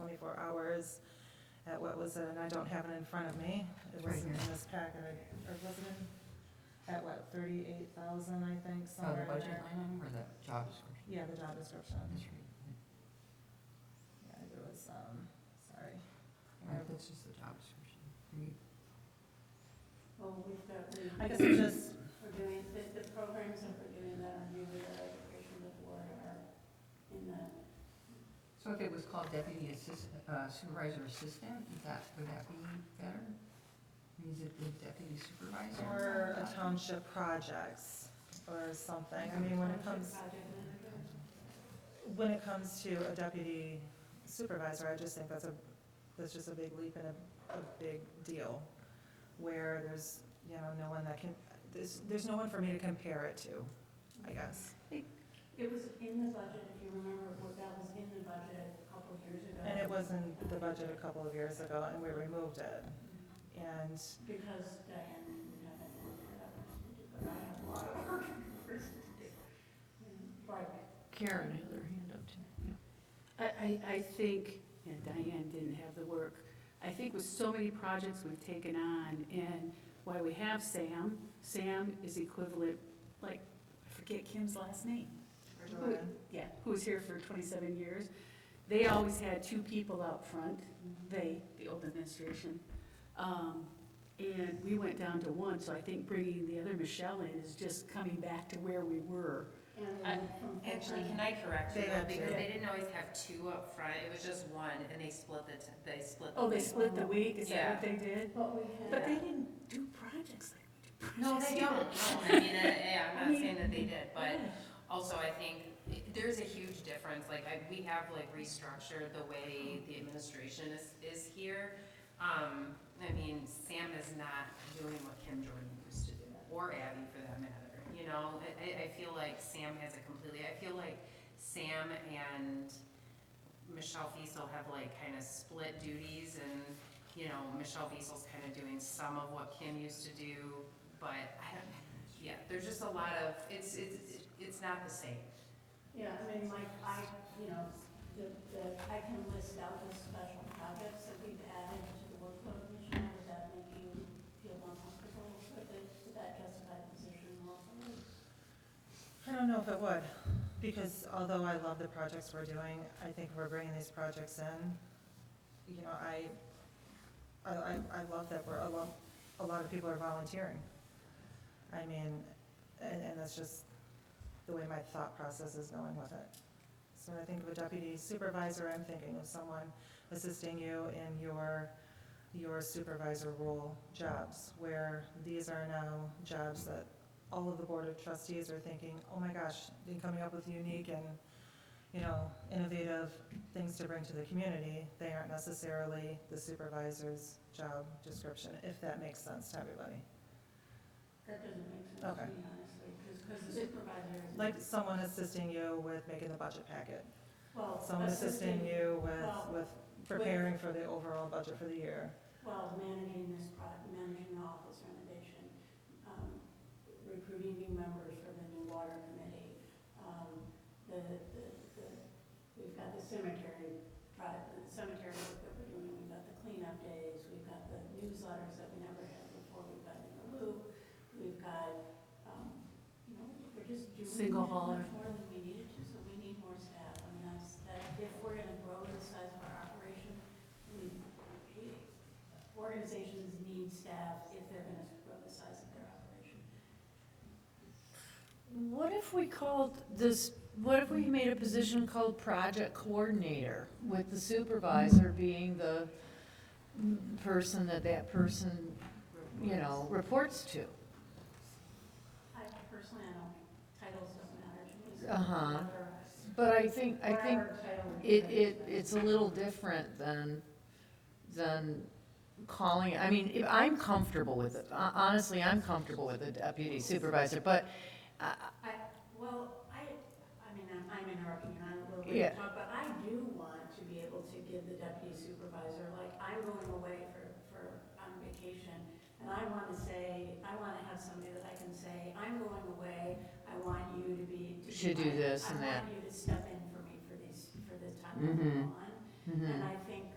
24 hours at what was it, and I don't have it in front of me. It Right wasn't in here. this packet, or was it in, at what, 38,000, I think, Oh, somewhere the in budget there. line item or the job description? Yeah, the job description. That's right. Yeah, it was, sorry. Right, that's just the job description. Well, we've got, I guess it's just, we're doing, the programs that we're doing that are new with our education with the board are in the, So if it was called deputy supervisor assistant, would that be better? Is it the deputy supervisor? or a township projects, or something. I mean, when it comes, project manager. when it comes to a deputy supervisor, I just think that's just a big leap and a big deal, where there's, you know, no one that can, there's no one for me to compare it to, I guess. It was in the budget, if you remember, that was in the budget a couple of years ago. And it was in the budget a couple of years ago, and we removed it. And, Because Diane didn't have anything to do, but I have a lot of work to do. Right. Karen had her hand up too. I think, and Diane didn't have the work, I think with so many projects we've taken on, and why we have Sam is equivalent, like, I forget Kim's last name. Yeah, who was here for 27 years. They always had two people out front, the old administration. And we went down to one, so I think bringing the other Michelle in is just coming back to where we were. Actually, can I correct you, They had because two. they didn't always have two up front, it was just one, and they split the. Oh, they split the week, is that what they did? But we But they had, didn't do projects like we do No, projects. they don't, no, I mean, yeah, I'm not saying that they did, but also I think there's a huge difference, like, we have like restructured the way the administration is here. I mean, Sam is not doing what Kim Jordan used to do, or Abby for that matter, you know? I feel like Sam has a completely, I feel like Sam and Michelle Fiesel have like kind of split duties, and, you know, Michelle Fiesel's kind of doing some of what Kim used to do, but I don't, yeah, there's just a lot of, it's not the same. yeah, I mean, like, you know, I can list out the special projects that we've added to the workload mission. Would that make you feel more comfortable with it? Would that justify the position more for you? I don't know if it would, because although I love the projects we're doing, I think we're bringing these projects in. You know, I love that a lot of people are volunteering. I mean, and that's just the way my thought process is going with it. So when I think of a deputy supervisor, I'm thinking of someone assisting you in your supervisor role jobs, where these are now jobs that all of the Board of Trustees are thinking, oh my gosh, they're coming up with unique and, you know, innovative things to bring to the community. They aren't necessarily the supervisor's job description, if that makes sense to everybody. That doesn't make sense Okay. to me, honestly, because the supervisor is. Like someone assisting you with making the budget packet, Well, someone assisting you well, with preparing for the overall budget for the year. Well, managing this managing the office renovation, recruiting new members for the new water committee. We've got the cemetery work that we're doing, we've got the cleanup days, we've got the newsletters that we never had before, we've got in the loop, we've got, you know, we're just doing Single much hauler. more than we needed to, so we need more staff. I mean, if we're gonna grow the size of our operation, organizations need staff if they're gonna grow the size of their operation. What if we called this, what if we made a position called project coordinator, with the supervisor being the person that person, you know, reports to? I personally, I don't, titles don't matter to me. so Uh-huh. whatever- But I think whatever title we it's a little different than calling, I mean, if I'm comfortable with it, honestly, I'm comfortable with a deputy supervisor, but, I'm interrupting you, and I will let Yeah. you talk, but I do want to be able to give the deputy supervisor, like, I'm going away on vacation, and I wanna have somebody that I can say, I'm going away, I want you to be. Should do this and that. I want you to step in for me for this time Mhm. I'm gone. And I think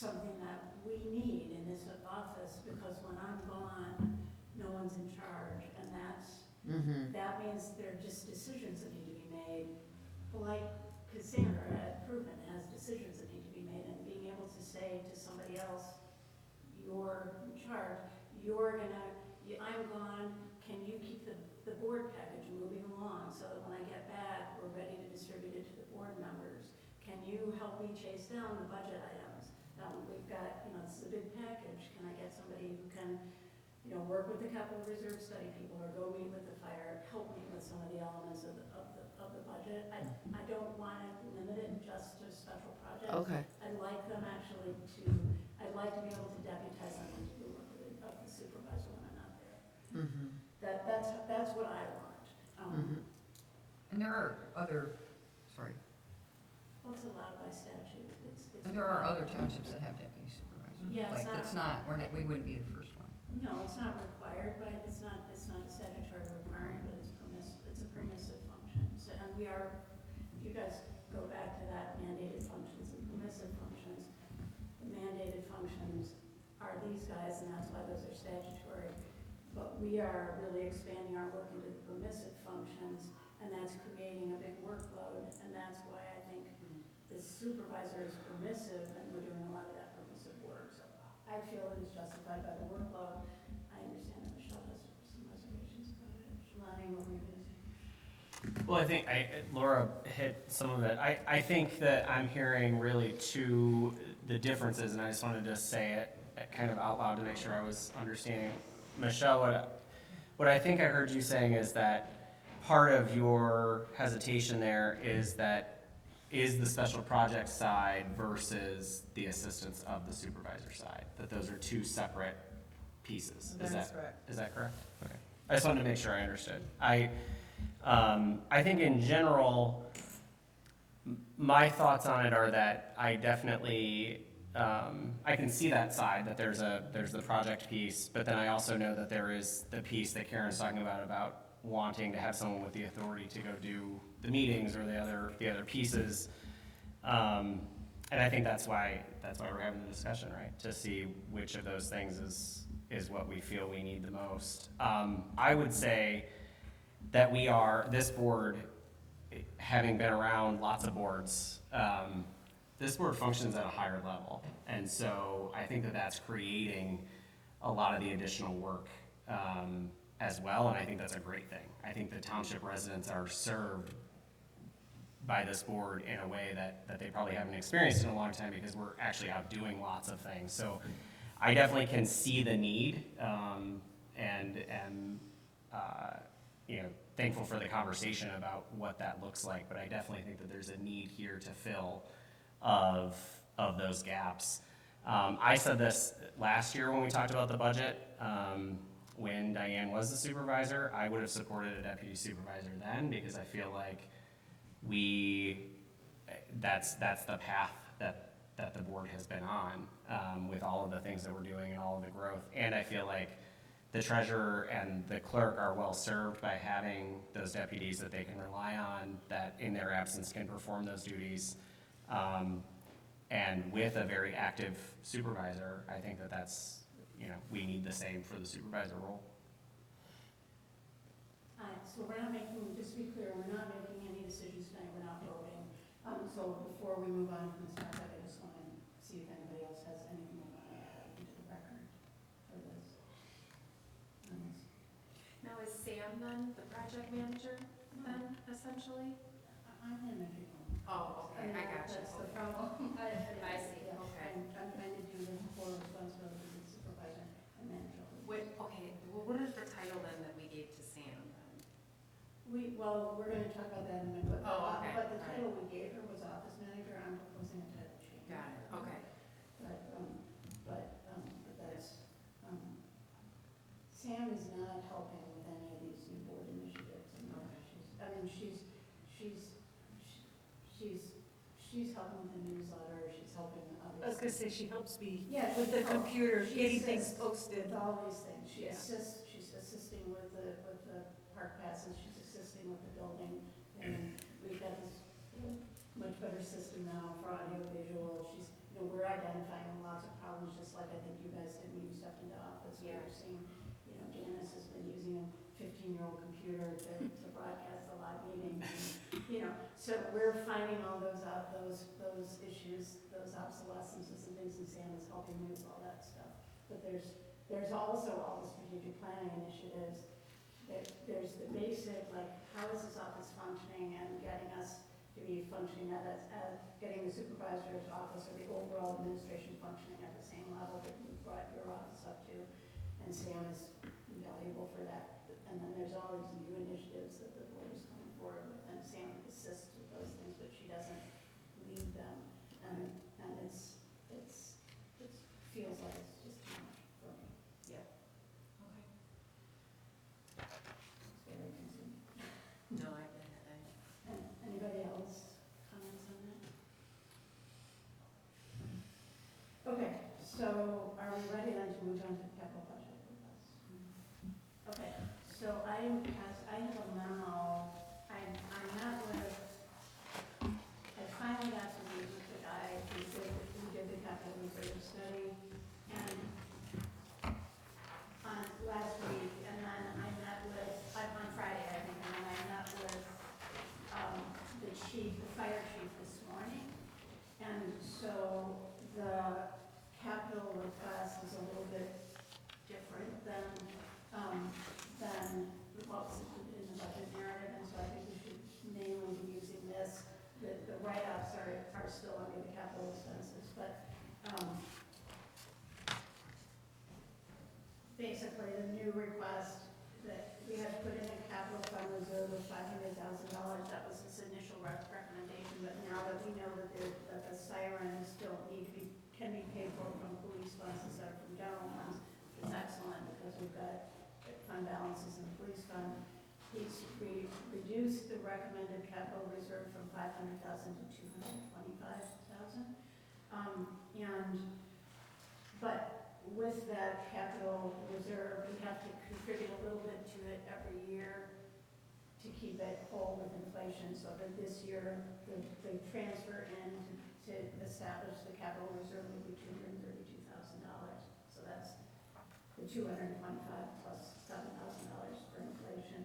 something that we need in this office, because when I'm gone, no one's in charge, and that means there are just decisions that need to be made. Like Cassandra had proven, has decisions that need to be made, and being able to say to somebody else, you're in charge, I'm gone, can you keep the board package moving along, so that when I get back, we're ready to distribute it to the board members? Can you help me chase down the budget items? We've got, this is a big package, can I get somebody who can, work with the capital reserve study people, or go meet with the fire, help me with some of the elements of the budget? I don't want to limit it just to special projects. Okay. I'd like them actually I'd like to be able to deputize them into the work of the supervisor when I'm not there. That's what I want. And there are other, sorry, What's allowed by statute? and there are other townships that have deputy supervisors. Yeah, it's Like, that's not, we wouldn't be the first one. No, it's not required, but it's not a statutory requirement, but it's a permissive function. So, and you guys go back to that mandated functions and permissive functions. The mandated functions are these guys, and that's why those are statutory. But we are really expanding our work into the permissive functions, and that's creating a big workload, and that's why I think the supervisor is permissive, and we're doing a lot of that permissive work. So I feel it is justified by the workload. I understand that Michelle has some reservations about it. Lonnie, what were you going to say? Well, I think Laura hit some of it. I think that I'm hearing really the differences, and I just wanted to say it kind of out loud to make sure I was understanding. Michelle, what I think I heard you saying is that part of your hesitation there is the special projects side versus the assistance of the supervisor side, that those are two separate pieces. That is correct. Is that correct? Okay. I just wanted to make sure I understood. I think in general, my thoughts on it are that I definitely, I can see that side, that there's the project piece, but then I also know that there is the piece that Karen's talking about wanting to have someone with the authority to go do the meetings or the other pieces. And I think that's why we're having the discussion, right? To see which of those things is what we feel we need the most. I would say that this board, having been around lots of boards, this board functions at a higher level. And so I think that that's creating a lot of the additional work as well, and I think that's a great thing. I think the township residents are served by this board in a way that they probably haven't experienced in a long time, because we're actually out doing lots of things. So I definitely can see the need, and am thankful for the conversation about what that looks like, but I definitely think that there's a need here to fill of those gaps. I said this last year when we talked about the budget. When Diane was the supervisor, I would have supported a deputy supervisor then, because I feel like that's the path that the board has been on, with all of the things that we're doing and all of the growth. And I feel like the treasurer and the clerk are well served by having those deputies that they can rely on, that in their absence can perform those duties. And with a very active supervisor, I think that's, we need the same for the supervisor role. So we're not making, just to be clear, we're not making any decisions tonight, we're not voting. So before we move on from this topic, I just want to see if anybody else has anything they want to add into the record for this. Now, is Sam then the project manager then, essentially? I'm him if you want. Oh, okay, I got you. That's the problem. I see, Yeah, okay. I'm trying to do the core responsibilities of supervisor and manager. Okay, well, what is the title then that we gave to Sam then? We're going to talk about that in a minute. Oh, okay. But the title we gave her was office manager. I'm proposing a title change. Got it, okay. But that's, Sam is not helping with any of these new board initiatives. She's helping with the newsletter, she's helping others. I was gonna say, she helps me Yeah, with the computer, She getting things assists posted. with all these things. She Yeah. assists, she's assisting with the park passes, she's assisting with the building. And we've got this much better system now for audio visual. We're identifying lots computer to broadcast the live meeting. So we're finding all those out, those issues, those obsolescences and things, and Sam is helping me with all that stuff. But there's also all the strategic planning initiatives. There's the basic, like, how is this office functioning, and getting us to be functioning as getting the supervisor's office or the overall administration functioning at the same level that you brought your office up to. And Sam is invaluable for that. And then there's all these new initiatives that the board is coming forward with, and Sam assists with those things, but she doesn't lead them. And it feels like it's just too much for me. Okay. It's very consuming. No, And anybody else comments on that? Okay, so are we ready then to move on to capital budget requests? Okay, so I have a memo, I'm not with, I finally got to meet with the guy who did the capital reserve study, and on last week, and then I met with, on Friday, I think, and then I met with the fire chief this morning. And so the capital request is a little bit different than what was included in the budget narrative, and so I think we should mainly be using this. The write-ups are still under the capital expenses, but basically the new request that we had put in a capital fund reserve of $500,000. That was his initial recommendation, but now that we know that the sirens can be paid for from police funds instead of from general funds, it's excellent because we've got fund balances in the police fund. He's reduced the recommended capital reserve from $500,000 to $225,000. But with that capital reserve, we have to contribute a little bit to it every year to keep it whole with inflation. So that this year, the transfer in to establish the capital reserve would be $232,000. So that's the $225,000 plus $7,000 for inflation.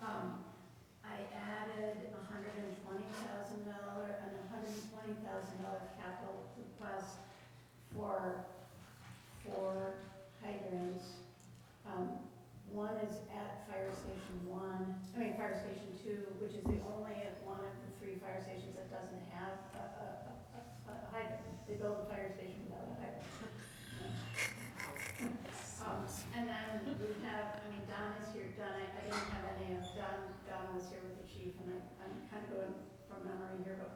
I added $120,000 and $120,000 capital request for hydrants. One is at Fire Station 2, which is the only one of the 3 fire stations that doesn't have a hydrant. They build a fire station without a hydrant. And then we have, Don is here. Don, I didn't have any of Don was here with the chief, and I'm kind of going from memory here, but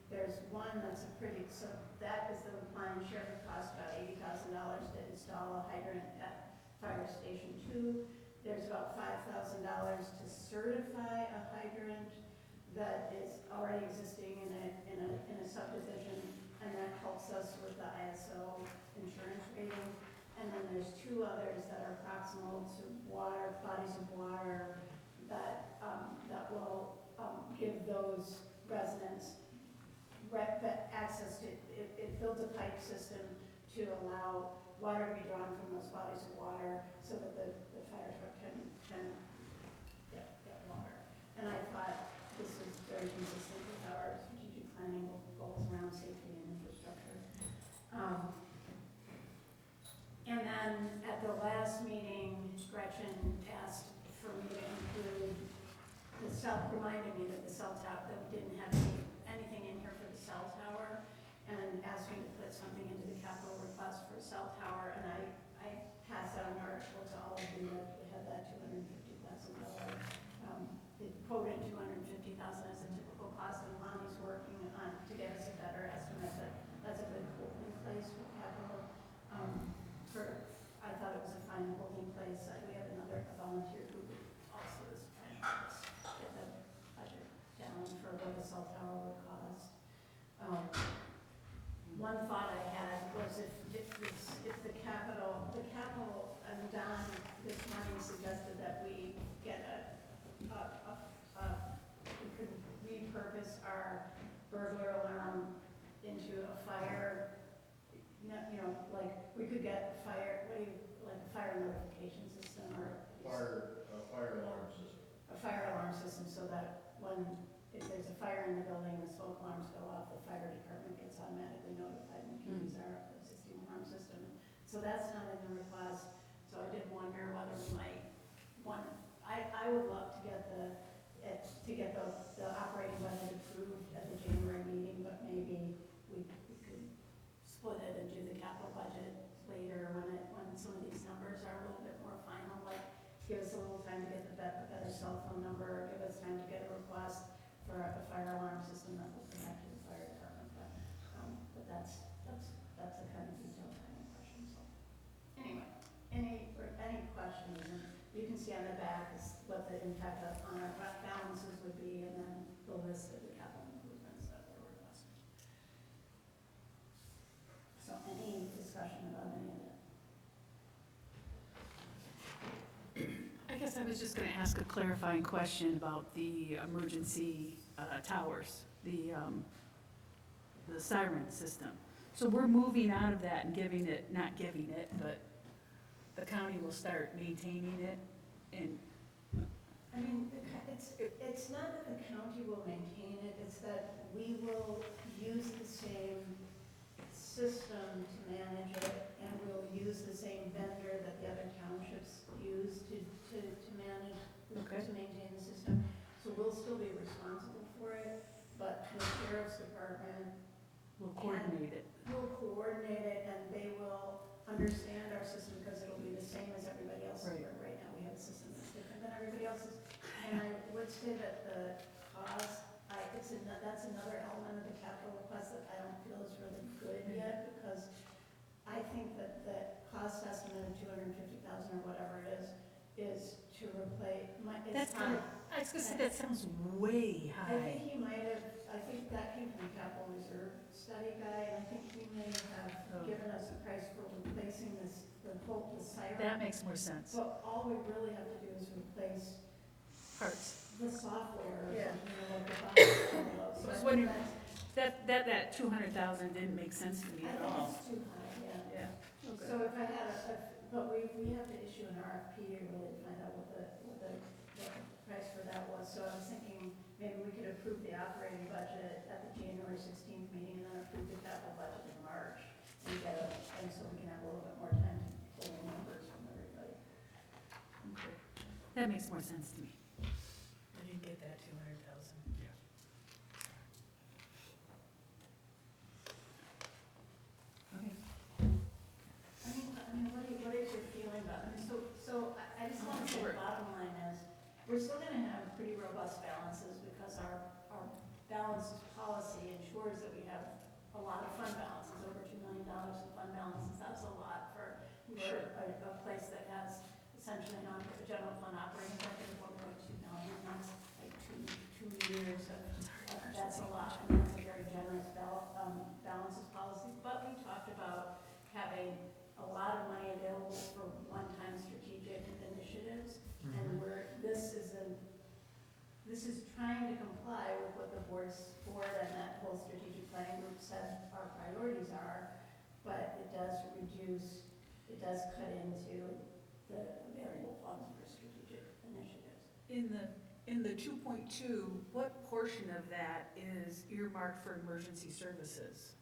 there's one that's so that is the line share that cost about $80,000 to install a hydrant at Fire Station 2. There's about $5,000 to certify a hydrant that is already existing in a subdivision, and that helps us with the ISO insurance rating. And then there's 2 others that are proximal to bodies of water that will give those residents access to, it builds a pipe system to allow water to be drawn from those bodies of water so that the fire truck can get water. And I thought this is very consistent with our strategic planning goals around safety and infrastructure. And then at the last meeting, Gretchen asked for me to include reminded me that the cell tower, that we didn't have anything in here for the cell tower, and asked me to put something into the capital request for a cell tower, and I passed out an article to all of you that we had that $250,000. It quoted $250,000 as a typical cost, and Lonnie's working on to get us a better estimate, but that's a good holding place for capital. I thought it was a fine holding place. We have another volunteer who also is trying to get the budget down for what the cell tower would cost. One thought I had was if the capital, and Don this morning suggested that we get we could repurpose our burglar alarm into a fire, like we could get like a fire notification system or. Fire alarm system. fire alarm system so that when, if there's a fire in the building, the smoke alarms go off, the fire department gets automatically notified and can use our existing alarm system. So that's not in the request, so I did wonder whether we might want, I would love to get the operating budget approved at the January meeting, but maybe we could split it and do the capital budget later when some of these numbers are a little bit more final, like give us a little time to get the better cell phone number, give us time to get a request for a fire alarm system that will connect to the fire department, but that's a kind of detailed timing question, so. Anyway, any questions, and you can see on the back is what the impact on our balances would be, and then the list of the capital improvements that were requested. So any discussion about any of that? I guess I was just gonna ask a clarifying question about the emergency towers, the siren system. So we're moving out of that and not giving it, but the county will start maintaining it and, I mean, it's not that the county will maintain it, it's that we will use the same system to manage it, and we'll use the same vendor that the other townships use to manage, Okay. to maintain the system. So we'll still be responsible for it, but the sheriff's department we'll coordinate it. will coordinate it, and they will understand our system, because it'll be the same as everybody else's. Right. Where right now we have a system that's different than everybody else's. And I would say that the cost, that's another element of the capital request that I don't feel is really good yet, because I think that the cost estimate of $250,000 or whatever it is to replace, That's kind of, I was gonna say, that sounds way I high. think he might have, I think that came from the capital reserve study guy, and I think he may have Oh. given us a price for replacing the siren. That makes more sense. So all we really have to do is replace Parts. the software or Yeah. something, like the box. I was wondering- That 200,000 didn't make sense to me I at think all. it's too high, yeah. Yeah. Okay. So if I had but we have to issue an RFP to really find out what the price for that was. So I was thinking maybe we could approve the operating budget at the January 16th meeting, and then approve the capital budget in March. And so we can have a little bit more time to pull in numbers from everybody. Okay. That makes more sense to me. I didn't get that 200,000. Okay. I mean, what is your feeling about it? So I just want to say the bottom line is, we're still gonna have pretty robust balances, because our balance policy ensures that we have a lot of fund balances, over $2 million in fund balances. That's a lot for a place that has essentially a general fund operating budget of $1.2 million. That's like two years of, that's a lot, and that's a very generous balances policy. But we talked about having a lot of money available for one-time strategic initiatives, and this is trying to comply with what the board and that whole strategic planning group said our priorities are, but it does cut into the available funds for strategic initiatives. In the 2.2, what portion of that is earmarked for emergency services?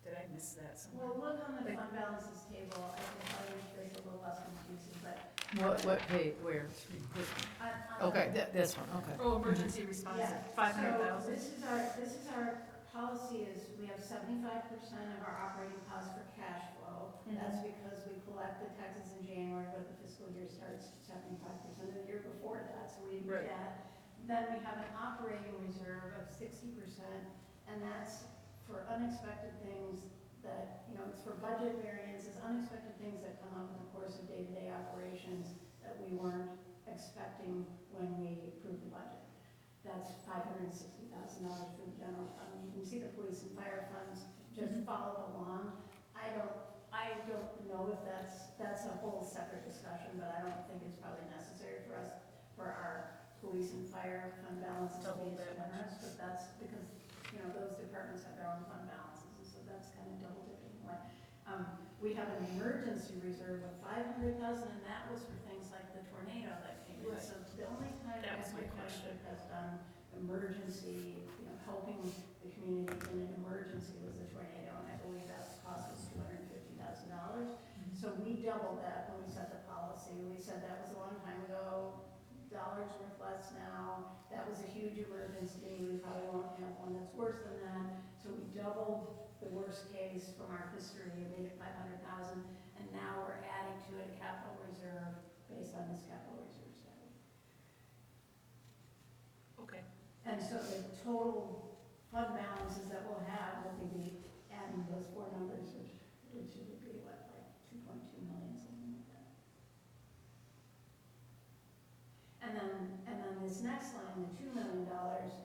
Did I miss that somewhere? Well, look on the fund balances table, I can tell you it's a little less confusing, but. What page, where? on Okay, the- this one, okay. Oh, emergency response, Yeah, 500,000. So this is our policy is we have 75% of our operating costs for cash flow. That's because we collect the taxes in January, but the fiscal year starts 75% of the year before that, so we do Right. that. Then we have an operating reserve of 60%, and that's for unexpected things that, it's for budget variances, unexpected things that come up in the course of day-to-day operations that we weren't expecting when we approved the budget. That's $560,000 for the general fund. You can see the police and fire funds just follow along. I don't know if that's a whole separate discussion, but I don't think it's probably necessary for our police and fire fund balances to be as generous, but that's because, those departments have their own fund balances, and so that's kind of double dipping more. We have an emergency reserve of $500,000, and that was for things like the tornado that came in. Right. So the only time we That was have my to Township has done emergency, helping the community in an emergency was a tornado, and I believe that cost us $250,000. So we doubled that when we set the policy. We said that was a long time ago, dollars worth less now. That was a huge emergency. We probably won't have one that's worse than that. So we doubled the worst case from our history and made it 500,000. And now we're adding to it a capital reserve based on this capital reserve study. Okay. And so the total fund balances that we'll have will be adding those four numbers, which would be what, like 2.2 million, something like that. And then this next line, the $2 million,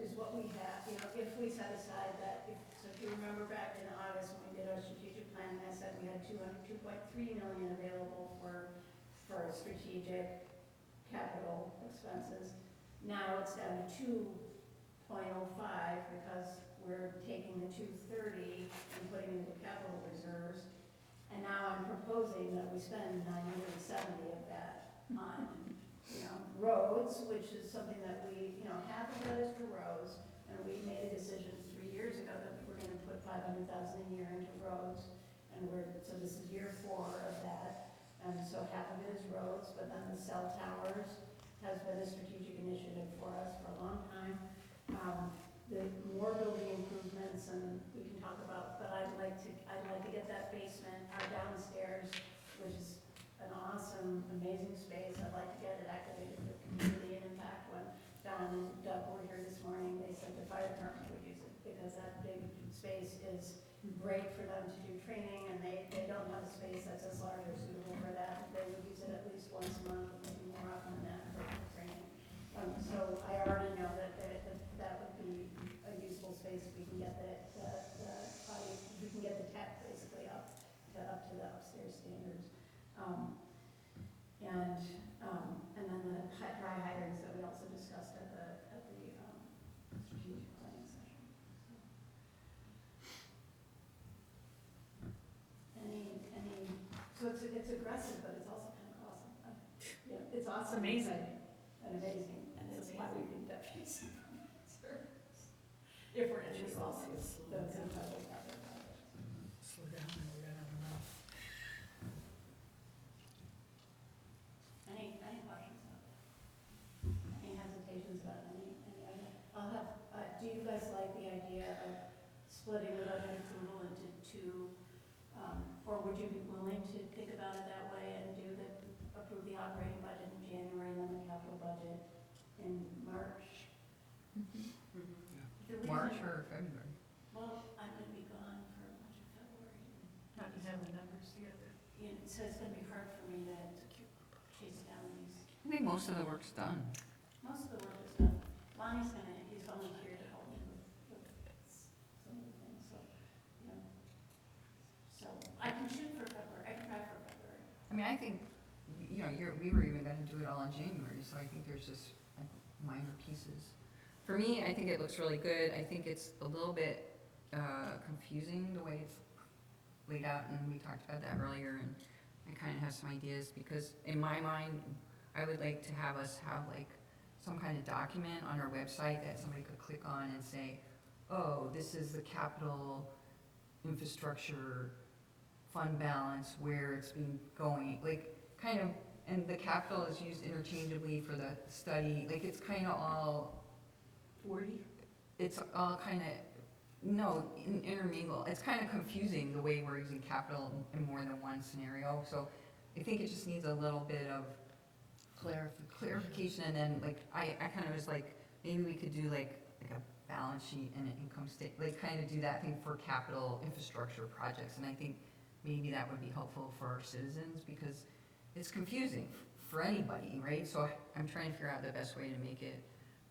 is what we have, if we set aside that, so if you remember back in August when we did our strategic planning, I said we had 2.3 million available for strategic capital expenses. Now it's down to 2.05 because we're taking the 230 and putting it into capital reserves. And now I'm proposing that we spend 970 of that on, roads, which is something that we, half of that is for roads. And we made a decision 3 years ago that we're gonna put 500,000 a year into roads. And so this is year 4 of that. And so half of it is roads, but then the cell towers has been a strategic initiative for us for a long time. The more building improvements, and we can talk about, but I'd like to get that basement, our downstairs, which is an awesome, amazing space. I'd like to get it activated for community and impact. When Don and Doug were here this morning, they said the fire department would use it because that big space is great for them to do training, and they don't have a space that's as large or suitable for that. They would use it at least once a month, maybe more often than that for training. So I already know that would be a useful space if we can get we can get the tech basically up to the upstairs standards. And then the dry hydrants that we also discussed at the strategic planning session. So it's aggressive, but it's also kind of awesome. It's awesome. Amazing. And amazing. And that's why we need deputies. If we're going to do all those incredible projects. Slow down, and we're gonna have enough. Any questions about that? Any hesitations about any idea? I'll have, do you guys like the idea of splitting the budget approval into two, or would you be willing to think about it that way and approve the operating budget in January and then the capital budget in March? The reason- March or February? Well, I'm gonna be gone for much of February. Not to have the numbers together. So it's gonna be hard for me to chase down these. I think most of the work's done. Most of the work is done. Lonnie's he's only here to help me with some of the things, so, So I can shoot for February, I can try for February. I mean, I think, we were even gonna do it all in January, so I think there's just like minor pieces. For me, I think it looks really good. I think it's a little bit confusing the way it's laid out, and we talked about that earlier, and I kind of have some ideas, because in my mind, I would like to have us have like some kind of document on our website that somebody could click on and say, oh, this is the capital infrastructure fund balance, where it's been going, like, kind of, and the capital is used interchangeably for the study, like, it's kind of all, 40? it's all kind of, intermingle. It's kind of confusing the way we're using capital in more than one scenario, so I think it just needs a little bit of clarification, and then, like, I kind of was like, maybe we could do like a balance sheet and an income statement, like, kind of do that thing for capital infrastructure projects, and I think maybe that would be helpful for our citizens, because it's confusing for anybody, right? So I'm trying to figure out the best way to make it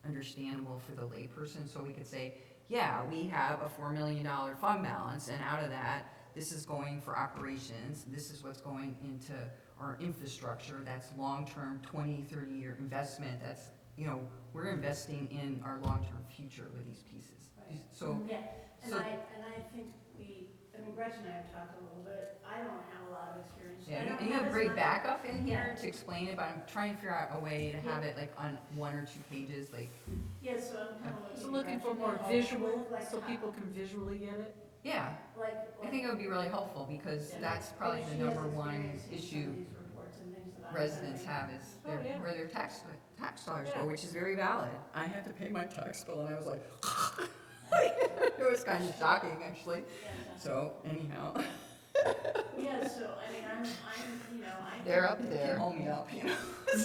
understandable for the layperson, so we could say, yeah, we have a $4 million fund balance, and out of that, this is going for operations, this is what's going into our infrastructure, that's long-term, 20, 30-year investment, that's, we're investing in our long-term future with these pieces. Right. So, Yeah, and so- I think I mean, Gretchen and I have talked a little bit, I don't have a lot of experience. Yeah, I don't and you have have as great much- backup in here Yeah. to explain it, but I'm trying to figure out a way to have it like on 1 or 2 pages, like, Yeah, so I'm kind of looking. So at looking for Gretchen more and all visual, with, like, so people can visually get it. yeah. Like. I think it would be really helpful, because Yeah. that's probably If the she has number one experience in some issue of these reports and things that I'm residents sending. have is Oh, yeah. where their tax dollars Yeah. go, which is very valid. I had to pay my tax bill, and I was like, it was kind of shocking, actually. Yeah. So anyhow, Yeah, so, I mean, you know, they're up there. Hold me up, you know. I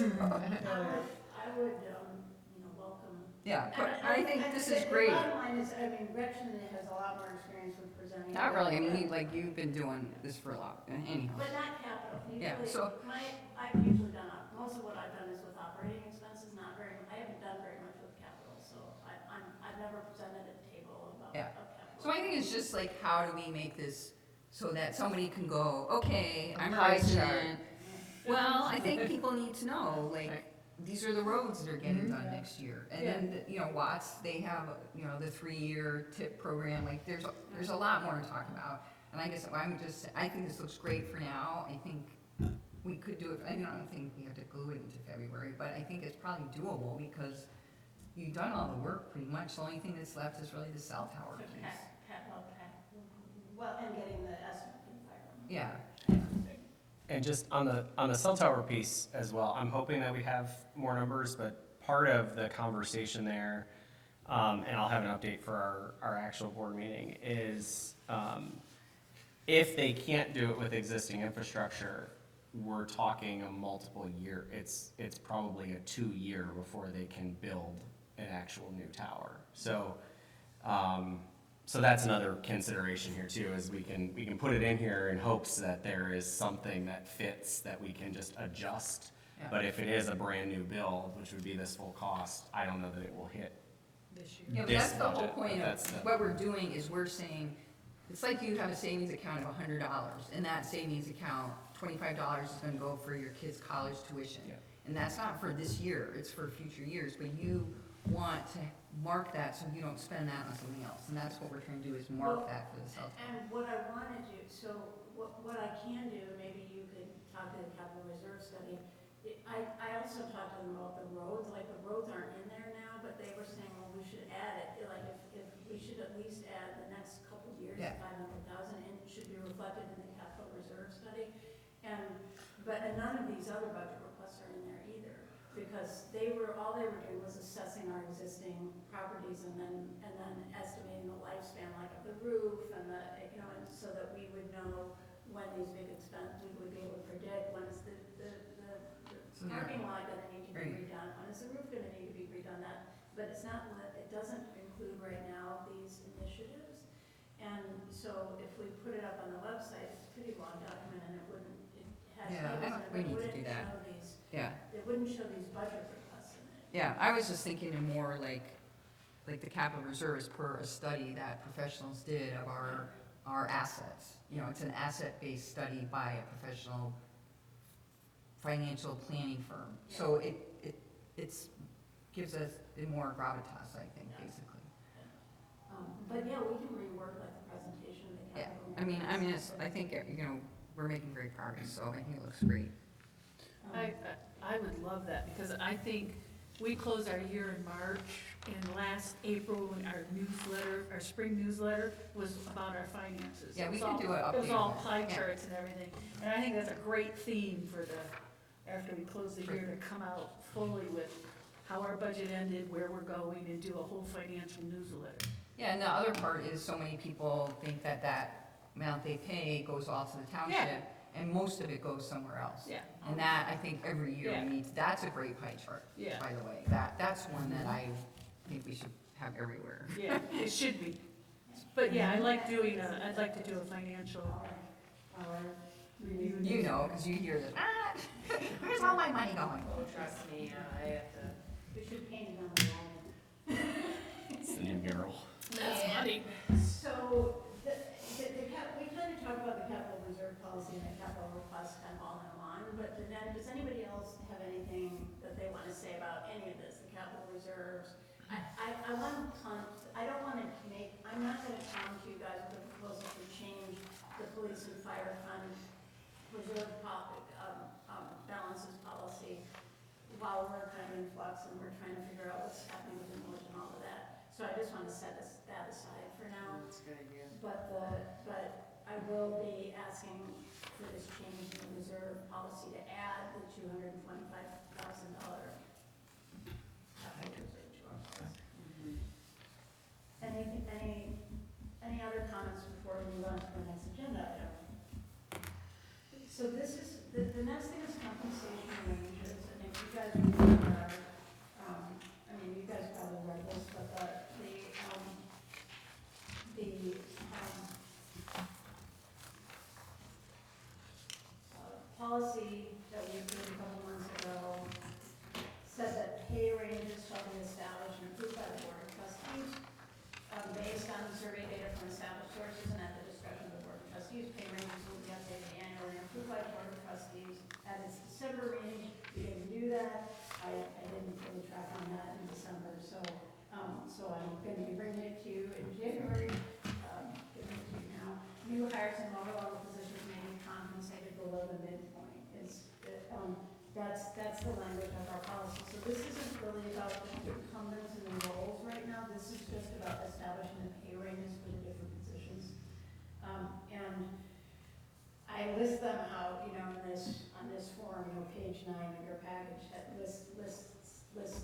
would, you know, welcome. Yeah, but And I think this is the great. bottom line is, I mean, Gretchen has a lot more experience with presenting. Not really, I mean, like, you've been doing this for a lot, anyhow. But not capital. Yeah, Usually, so- I've usually done, most of what I've done is with operating expenses, not very, I haven't done very much with capital, so I've never presented at the table about, Yeah. of capital. So I think it's just like, how do we make this so that somebody can go, okay, I'm a pie chart. resident. Well, I think people need to know, like, these are the roads that are getting done next year. And then, you know, Watts, they have, you know, the 3-year tip program, like, there's a lot more to talk about. And I guess I think this looks great for now. I think we could do it, I don't think we have to glue it into February, but I think it's probably doable, because you've done all the work pretty much. The only thing that's left is really the cell tower So piece. Well, and getting the estimate from fire. Yeah, And just on the cell tower piece as well, I'm hoping that we have more numbers, but part of the conversation there, and I'll have an update for our actual board meeting, is if they can't do it with existing infrastructure, we're talking a multiple year, it's probably a 2-year before they can build an actual new tower. So, so that's another consideration here too, is we can put it in here in hopes that there is something that fits that we can just adjust. Yeah. But if it is a brand new build, which would be this full cost, I don't know that it will hit. This year. yeah, but This that's the whole budget, but point that's of the- what we're doing, is we're saying, it's like you have a savings account of $100. In that savings account, $25 is gonna go for your kid's college tuition. Yeah. And that's not for this year, it's for future years, but you want to mark that so you don't spend that on something else. And that's what we're trying to do, is mark that for the cell tower. And what I want to do, so what I can do, maybe you could talk to the capital reserve study. I also talked to them about the roads, like the roads aren't in there now, but they were saying, well, we should add it, like if we should at least add the next couple of years, Yeah. 500,000, and it should be reflected in the capital reserve study. But none of these other budget requests are in there either, because all they were doing was assessing our existing properties and then estimating the lifespan, like of the roof and you know, and so that we would know when these big expense, we would be able to predict when is the So you're- parking lot gonna need to be Right. redone, when is the roof gonna need to be redone, but it's not, it doesn't include right now these initiatives. And so if we put it up on the website, it's a pretty long document and it has Yeah, I tables don't- in it, we but need to wouldn't do that. show these, Yeah, it wouldn't show these budget requests in it. yeah, I was just thinking of more like the capital reserves per a study that professionals did of our assets. You know, it's an asset-based study by a professional financial planning firm. So it's gives us more gravitas, I think, basically. But yeah, we can rework like the presentation of the Yeah, capital. I mean, I think, you know, we're making great progress, so I think it looks great. I would love that, because I think we closed our year in March, and last April, when our newsletter, our spring newsletter was about our finances. Yeah, we It was can all- do an It was update all on that, pie yeah. charts and everything, and I think that's a great theme for after we close the year, to come out fully with how our budget ended, where we're going, and do a whole financial newsletter. Yeah, and the other part is, so many people think that amount they pay goes all to the township, and most of it goes somewhere else. Yeah. And that, I think, every year Yeah. we need, that's a great pie chart, Yeah. by the way. That's one that I think we should have everywhere. Yeah, it should be. But yeah, I'd like to do a financial review. You know, because you hear this, where's all my money going? Oh, trust me, I have to. We should paint it on the wall. It's the new mural. That's funny. So, we kind of talked about the capital reserve policy and the capital request kind of all in one, but then, does anybody else have anything that they want to say about any of this, the capital reserves? I want to I'm not going to come to you guys with a proposal to change police and fire fund reserve balances policy while we're kind of in flux and we're trying to figure out what's happening with the millage and all of that. So I just want to set that aside for now. That's a good idea. But I will be asking for this change in the reserve policy to add the $225,000 capital reserve to our policy. Any other comments before we move on to the next agenda item? So this is, the next thing is compensation ranges, and if you guys remember, you guys probably read this, but policy that we approved a couple months ago said that pay ranges shall be established and approved by the Board of Trustees, based on survey data from established sources and at the discretion of the Board of Trustees. Pay ranges will be updated annually and approved by the Board of Trustees at its December meeting. We didn't do that. I didn't really track on that in December, so I'm going to be bringing it to you in January. Giving it to you now. New hires and lower level positions may be compensated below the midpoint. That's the language of our policy. So this isn't really about the incumbents and the roles right now. This is just about establishing the pay ranges for the different positions. And I list them out, on this form, page 9 of your package, that lists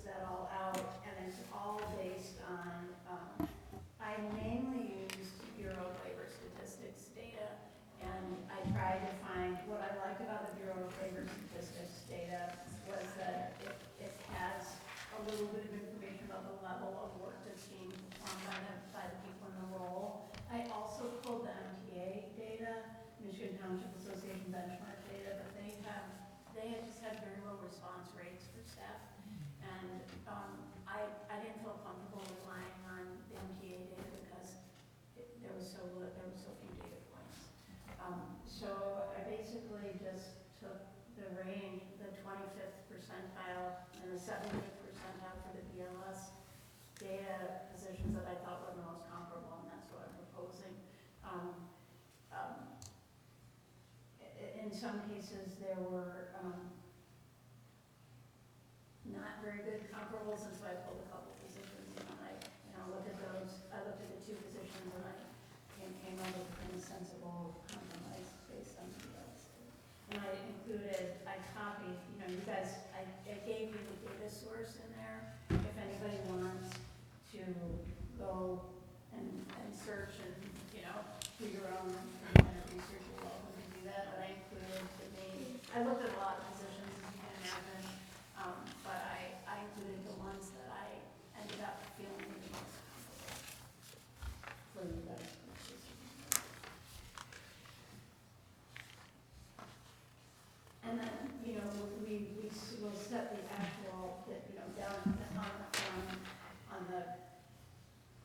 that all out, and it's all based on, I mainly used Bureau of Labor Statistics data, and I tried to find, what I liked about the Bureau of Labor Statistics data was that it has a little bit of information about the level of work that's being performed by the people in the role. I also pulled the MTA data, Michigan Township Association benchmark data, but they just had very low response rates for staff. And I didn't feel comfortable relying on the MTA data because there was so few data points. So I basically just took the range, the 25th percentile and the 70th percentile for the BLS data positions that I thought were the most comparable, and that's what I'm proposing. In some cases, there were not very good comparables, and so I pulled a couple positions, and I looked at those. I looked at the two positions, and I came up with a sensible compromise based on the BLS. And I copied, you guys, I gave you the data source in there. If anybody wants to go and search and, do your own kind of research, you're welcome to do that. But I included I looked at a lot of positions, as you can imagine, but I included the ones that I ended up feeling the most comfortable for you guys. And then, we'll set the actual, down on the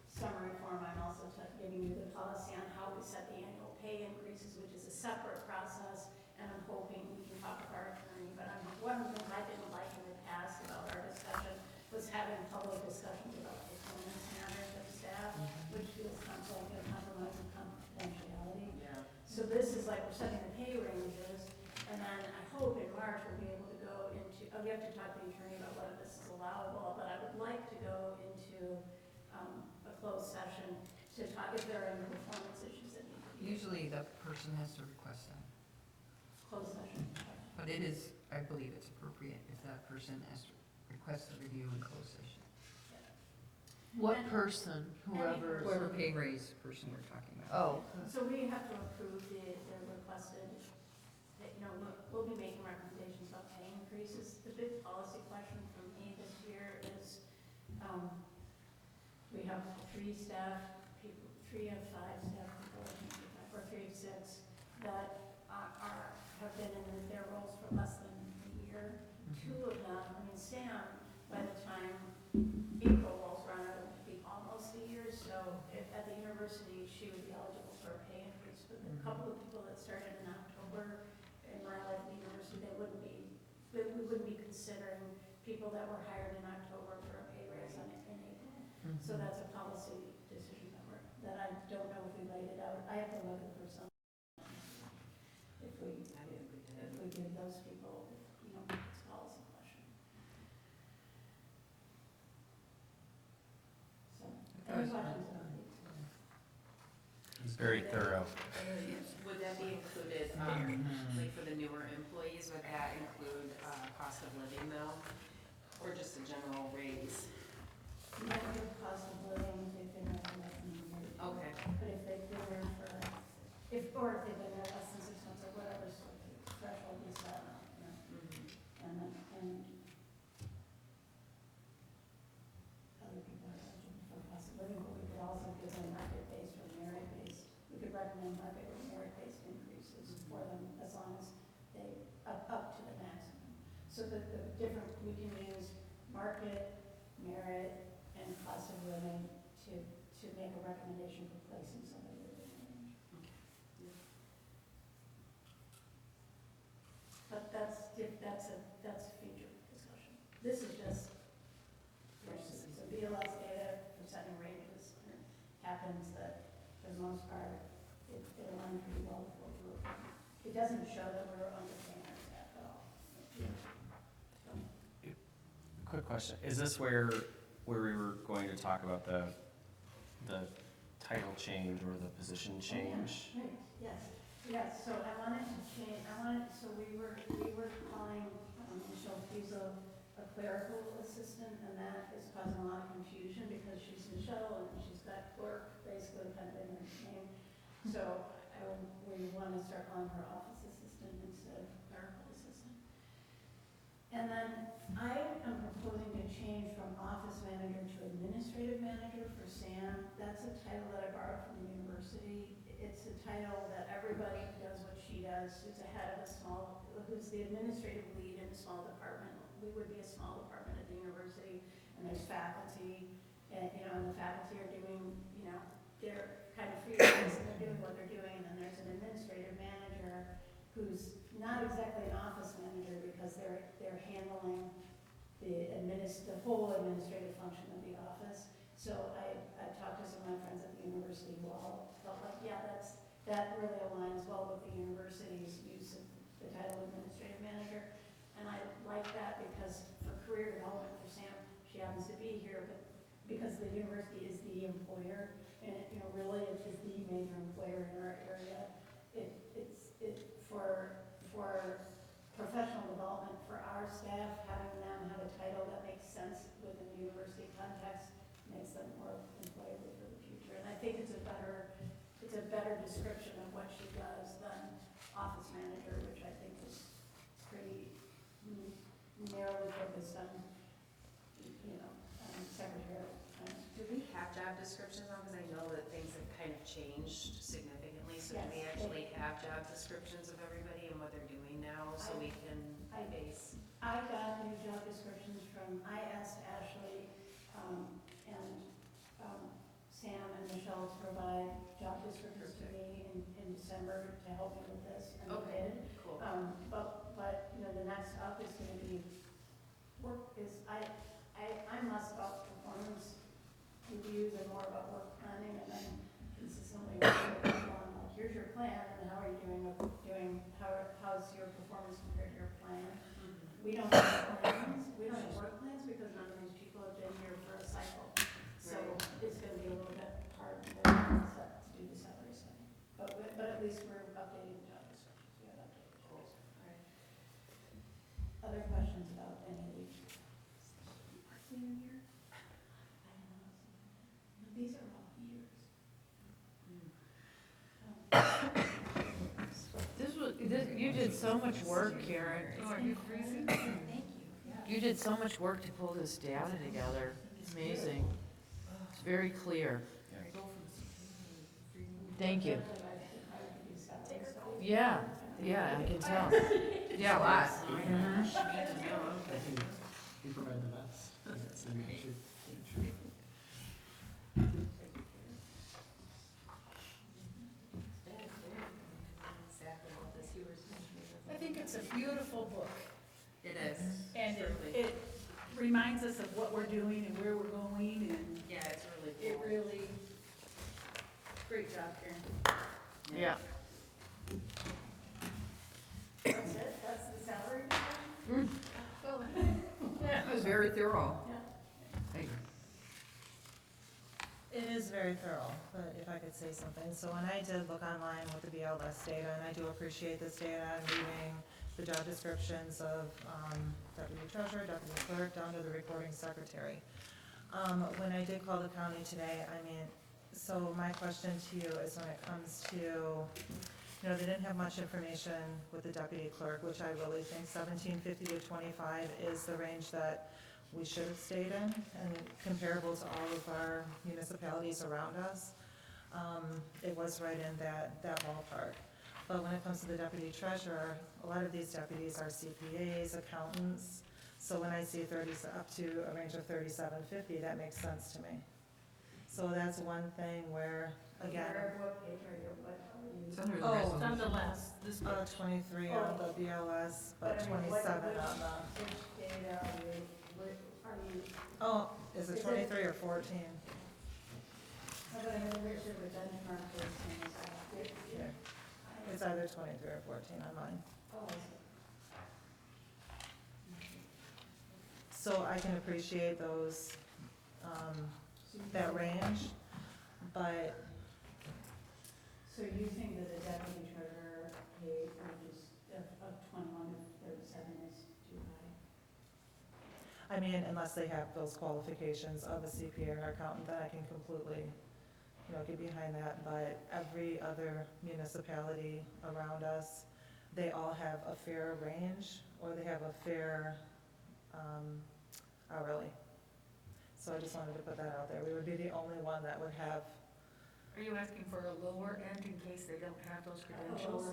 summary form, I'm also giving you the policy on how we set the annual pay increases, which is a separate process, and I'm hoping we can talk with our attorney, but one of the things I didn't like in the past about our discussion was having public discussions about performance matters of staff, which feels like a compromise of confidentiality. Yeah. So this is like we're setting the pay ranges, and then I hope in March we'll be able to go into, we have to talk to the attorney about whether this is allowable, but I would like to go into a closed session to talk if there are any performance issues that need to be. Usually the person has to request that, Closed session. but it is, I believe it's appropriate if that person has to request a review in closed session. What person, whoever? Whoever pay raise person we're talking about. Oh, So we have to approve the requested, we'll be making recommendations about pay increases. The big policy question for me this year is, we have 3 staff people, 3 of 5 staff people, or 3 of 6, that have been in their roles for less than a year. 2 of them, Sam, by the time April rolls around, it would be almost a year, so at the university, she would be eligible for a pay increase. But a couple of people that started in October in my life at the university, we wouldn't be considering people that were hired in October for a pay raise in April. So that's a policy decision that I don't know if we laid it out. I have to look at the personnel. Very thorough. Would that be included, like for the newer employees, would that include, cost of living though? Or just a general raise? Negative cost of living, if they've been there less than a year. Okay. But if they've been there for, or if they've been there less than 6 months or whatever sort of threshold is set up, you know. And other people are eligible for cost of living, but we could also give them market-based or merit-based. We could recommend market or merit-based increases for them as long as they, up to the maximum. So that the different, we can use market, merit, and cost of living to make a recommendation for placing somebody within the range. But that's a future discussion. This is just, for instance, so BLS data for setting ranges, and it happens that for the most part, it aligned pretty well with what we were. It doesn't show that we're underpaying our staff at all. Quick question, is this where we were going to talk about the title change or the position change? Right, yes, so I wanted to change, so we were calling Michelle Fuso a clerical assistant, and that is causing a lot of confusion because she's Michelle and she's got clerk basically kind of in her name. So we want to start calling her office assistant instead of clerical assistant. And then I am proposing to change from office manager to administrative manager for Sam. That's a title that I borrowed from the university. It's a title that everybody who does what she does, who's the head of a small, who's the administrative lead in a small department. We would be a small department at the university, and there's faculty, and the faculty are doing, they're kind of freelance and they're doing what they're doing, and then there's an administrative manager who's not exactly an office manager because they're handling the whole administrative function of the office. So I talked to some of my friends at the university who all felt like, yeah, that really aligns well with the university's use of the title administrative manager. And I like that because for career development for Sam, she happens to be here, but because the university is the employer, and really it is the major employer in our area, it's for professional development for our staff, having them have a title that makes sense within the university context makes them more employable for the future. And I think it's a better description of what she does than office manager, which I think is pretty narrowly focused on, secretary. Do we have job descriptions now? Because I know that things have kind of changed significantly, so do we Yes, actually have job descriptions of everybody and what they're doing now, so we can base? I got new job descriptions I asked Ashley, and Sam and Michelle to provide job descriptions to me in December to help me with this, and they did. Cool. But the next up is going to be I'm less about performance reviews and more about work planning, and then consistently working with people on like, here's your plan, and how are you how's your performance compared to your plan? We don't have plans. We don't have work plans because none of these people have been here for a cycle. So it's going to be a little bit hard to do the salary setting. But at least we're updating the job descriptions. We have updated job descriptions. Other questions about any of these? Senior year? I don't know. These are all years. You did so much work, Karen. Oh, are you freezing? Thank you. You did so much work to pull this data together. It's amazing. It's very clear. Thank you. Yeah, I can tell. Yeah, a lot. Mhm. You provide the best. Yes, and you should. I think it's a beautiful book. It is. And Certainly. it reminds us of what we're doing and where we're going, and Yeah, it's really it cool. really, great job, Karen. Yeah. That's it? That's the salary? Well, That was very thorough. yeah. Thank you. It is very thorough, but if I could say something. So when I did look online with the BLS data, and I do appreciate this data, and reading the job descriptions of deputy treasurer, deputy clerk, down to the recording secretary. When I did call the county today, I mean, so my question to you is when it comes to, you know, they didn't have much information with the deputy clerk, which I really think 1750 to 25 is the range that we should have stayed in, and comparable to all of our municipalities around us. It was right in that ballpark. But when it comes to the deputy treasurer, a lot of these deputies are CPAs, accountants. So when I see up to a range of 3750, that makes sense to me. So that's one thing where, again, What page are you, what are you? It's under the Oh. It's on the resolution. last, this page. 23 on the BLS, but I mean, 27 which on the, data are you, oh, is it 23 or 14? how about I know which of the benchmark is things like, Here. It's either 23 or 14 on mine. oh, I see. So I can appreciate those, that range, but So you think that the deputy treasurer pay ranges of 21 to 37 is too high? I mean, unless they have those qualifications of a CPA or accountant, then I can completely, you know, get behind that. But every other municipality around us, they all have a fair range, or they have a fair hourly. So I just wanted to put that out there. We would be the only one that would have, Are you asking for a lower end in case they don't have those credentials?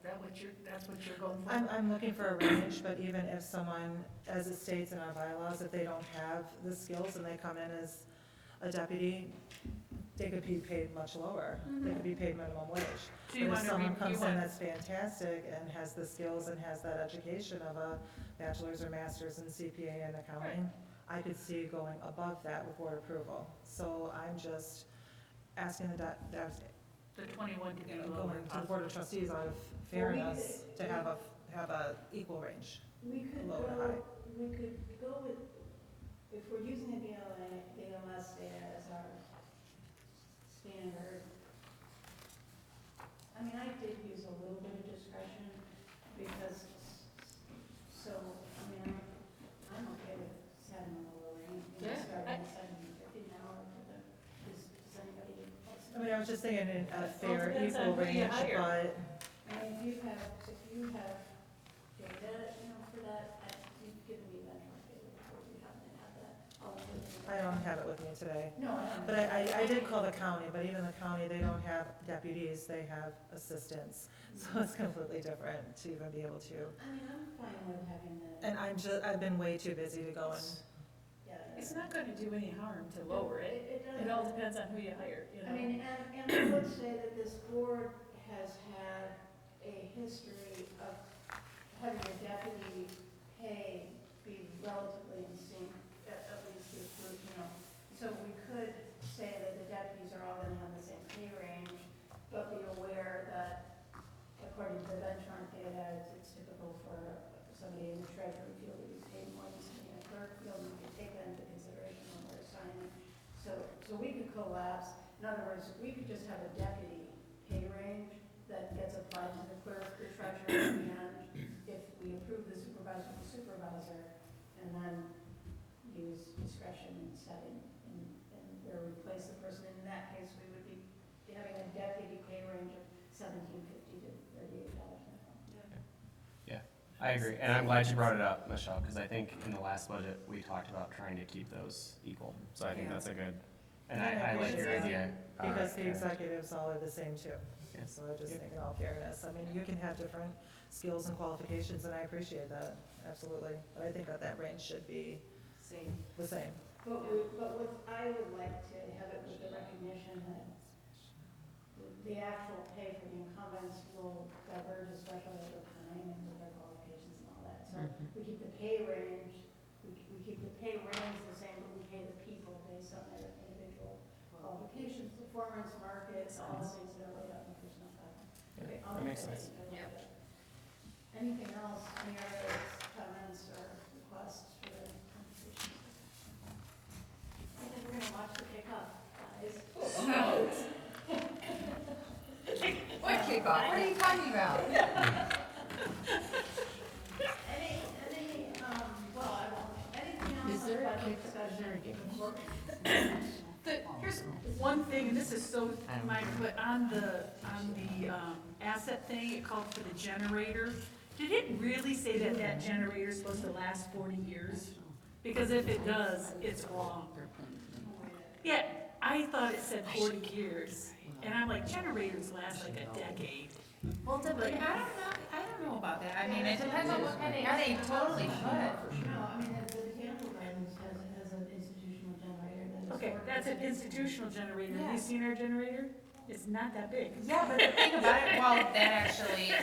That's what you're going for? I'm looking for a range, but even if someone, as it states in our bylaws, if they don't have the skills and they come in as a deputy, they could be paid much lower. They could be paid minimum wage. So you But if wanna someone you comes in want, that's fantastic and has the skills and has that education of a bachelor's or master's in CPA and accounting, I could see going above that with board approval. So I'm just asking the 21 to be lower going to the Board of Trustees out of fairness to have a equal range. We could Low to high. go with, if we're using the BLS data as our standard. I mean, I did use a little bit of discretion because, so, I mean, I'm okay with setting a lower range. Yeah. Starting at 750 an hour for the, does anybody? I mean, I was just thinking in a fair, depends equal on who you range, hire. but I mean, if you have data, you know, for that, you've given me benchmark data before, you happen to have that. I'll put it in. I don't have it with me today. No, I don't. But I did call the county, but even the county, they don't have deputies, they have assistants. So it's completely different to even be able to. I mean, I'm fine with having the. And I've been way too busy to go and, Yeah. it's not gonna do any harm to lower it. It doesn't. It all depends on who you hire, you know? I mean, and I would say that this board has had a history of having a deputy pay be relatively in sync, at least with, you know. So we could say that the deputies are all gonna have the same pay range, but be aware that according to the benchmark data, it's typical for somebody in the treasury field to be paid more than somebody in the clerk field, and we could take that into consideration when we're assigning. So we could collapse, in other words, we could just have a deputy pay range that gets applied to the clerk, the treasurer, and if we approve the supervisor, and then use discretion in setting, or replace the person, in that case, we would be having a deputy pay range of $17.50 to $38 an hour. I agree. And I'm glad you brought it up, Michelle, because I think in the last budget, we talked about trying to keep those equal. So I think Yeah. that's a good, and Yeah, I like your because- idea. because the Yeah. executives all are the same too. Yeah. So I just think in all fairness, I mean, you can have different skills and qualifications, and I appreciate that, absolutely. But I think that range should be Same. the same. But I would like to have it with the recognition that the actual pay for the incumbents will diverge, especially over time and with their qualifications and all that. So we keep the pay range, we keep the pay range the same, but we pay the people based on their individual qualifications, performance, markets, all the things that are laid out in the personnel file. Okay, I'll that make makes sense. Yep. Anything else, any other comments or requests for the conversation? I think we're gonna watch the pickup, guys. kickoff, what are you talking about? Well, I won't, anything else? Is there a on budget discussion? Here's one thing, and this is so minor, but on the asset thing, it called for the generator. Did it really say that that generator is supposed to last 40 years? Because if it does, it's wrong. Yeah, I thought it said 40 years, and I'm like, generators last like a decade. Well, I don't know about that. I mean, it depends on what kind of, are they totally should. No, I mean, the botanical gardens has an institutional generator that is. Okay, that's an institutional generator. Have you seen our generator? It's not that big. Yeah, but the thing about it, well, that actually,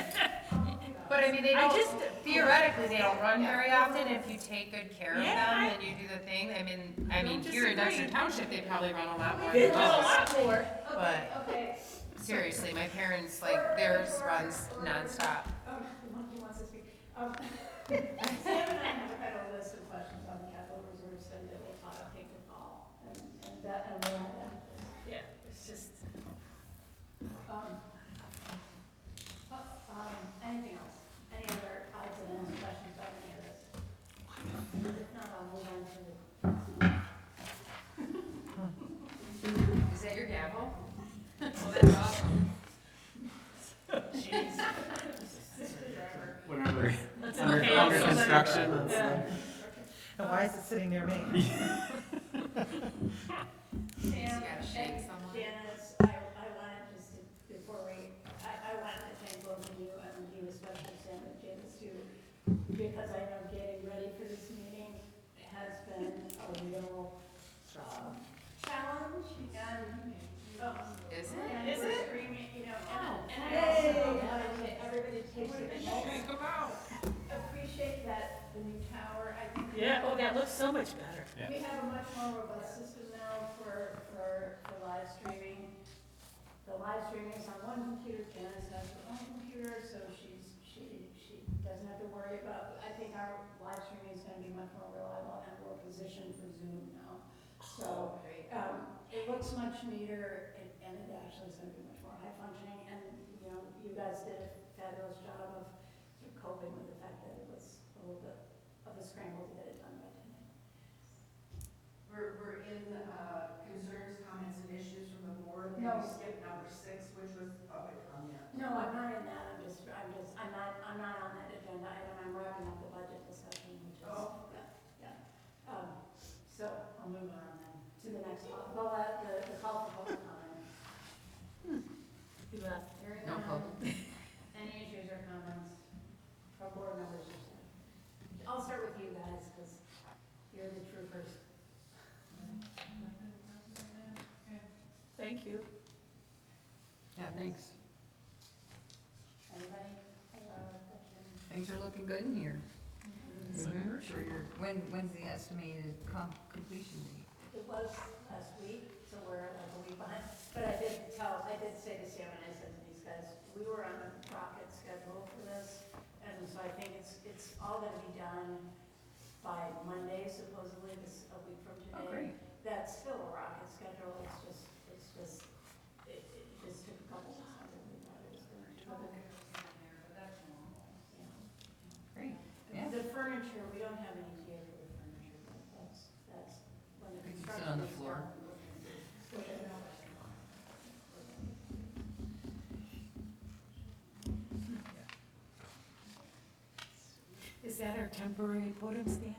but I mean, they I don't, just- theoretically, they don't run very often if you take good care of them Yeah, and you do the thing. I mean, Don't here in disagree. Dexter Township, they probably run a lot more They than run a us. lot more. But Okay, seriously, my parents, like, theirs runs nonstop. the monkey wants to speak. Sam and I have had a list of questions on the capital reserve study that we'll take the call, and that, and we'll have that. Yeah, it's just. Anything else? Any other odds and ends questions about any of this? If not, I'll move on to Is that your gavel? Well, that's awesome. Jeez. Whenever, That's under, okay. under construction, that's, Yeah. And why is it sitting near me? You Sam, gotta shake and someone. Janice, I wanted just to, before I wanted to thank both of you, and you especially, Sam and Janice too, because I know getting ready for this meeting has been a real, challenge, and, Is it? and Is we're it? screaming, you know, Oh. and I also wanted to, everybody takes a moment, Think about. appreciate that, the new tower, I think. Yeah, oh, that looks so much better. Yeah. We have a much more robust system now for live streaming. The live streaming is on one computer, Janice has her own computer, so she doesn't have to worry about, I think our live streaming is gonna be much more reliable, and we're positioned for Zoom now. So, it looks much neater, and it actually is gonna be much more high functioning, and, you know, you guys did a fabulous job of sort of coping with the fact that it was a little bit of a scramble to get it done by tonight. We're in, concerns, comments, and issues from the board, and No. we skipped number 6, which was public comment. No, I'm not in that, I'm not on that agenda item, I'm wrapping up the budget discussion, which is, Oh. yeah. So, I'll move on then to the next call, the call for public comment. You left. Hearing No none. problem. Any issues or comments from board members or staff? I'll start with you guys, because you're the troopers. Thank you. Yeah, thanks. Anybody? Question? Things are looking good in here. For your, when's the estimated completion date? It was last week, so we're like a week behind, but I did say to Sam, and I said to these guys, we were on a rocket schedule for this, and so I think it's all gonna be done by Monday, supposedly, this, a week from today. Oh, great. That's still a rocket schedule, it just took a couple weeks longer than we thought it was going to. Great, yeah. The furniture, we don't have an ETA for the furniture, but that's when the We can sit construction on the is floor. done. Is that our temporary podium stand?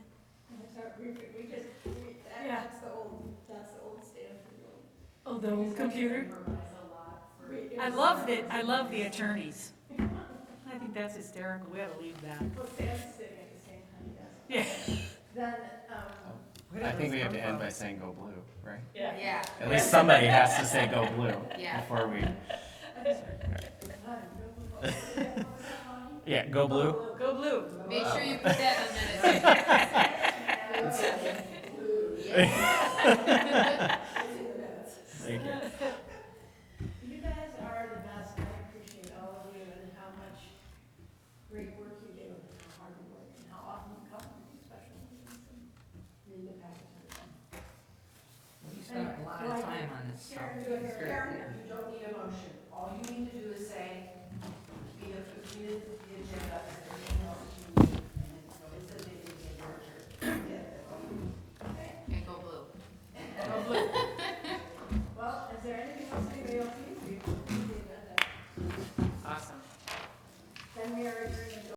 Yeah. That's the old stand for the old. Oh, the old computer? I love it, I love the attorneys. I think that's hysterical, we ought to leave that. Well, Sam's sitting at the same time he does. Yeah. Then, I think we have to end by saying go blue, right? Yeah. At least somebody has to say go blue Yeah. before we. Yeah, go blue. Go blue. Make sure you put that in minutes. Thank you. you guys are the best, I appreciate all of you and how much great work you do, and how hard you work, and how often you come to these special meetings and read the package and everything. You spent a lot of time on this stuff. Karen, you don't need a motion. All you need to do is say, completed the agenda, is